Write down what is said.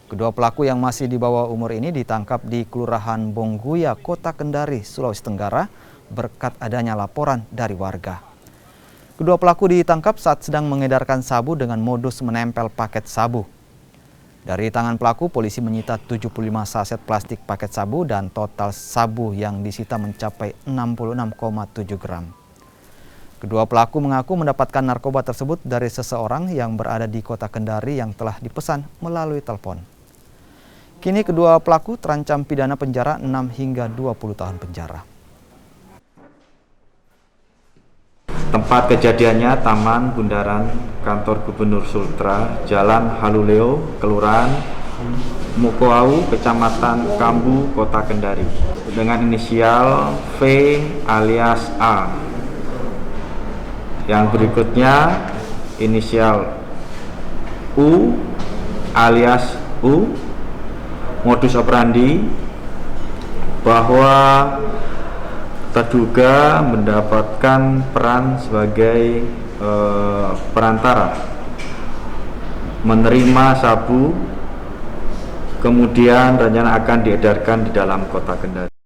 Kedua pelaku yang masih di bawah umur ini ditangkap di Kelurahan Bongguya, Kota Kendari, Sulawesi Tenggara berkat adanya laporan dari warga. Kedua pelaku ditangkap saat sedang mengedarkan sabu dengan modus menempel paket sabu. Dari tangan pelaku, polisi menyita 75 saset plastik paket sabu dan total sabu yang disita mencapai 66,7 gram. Kedua pelaku mengaku mendapatkan narkoba tersebut dari seseorang yang berada di Kota Kendari yang telah dipesan melalui telepon. Kini kedua pelaku terancam pidana penjara 6 hingga 20 tahun penjara. Tempat kejadiannya Taman Bundaran Kantor Gubernur Sultra, Jalan Haluleo, Kelurahan Mukoau, Kecamatan Kambu, Kota Kendari. Dengan inisial V alias A. Yang berikutnya inisial U alias U. Modus operandi bahwa terduga mendapatkan peran sebagai perantara, menerima sabu, kemudian rencana akan diedarkan di dalam Kota Kendari.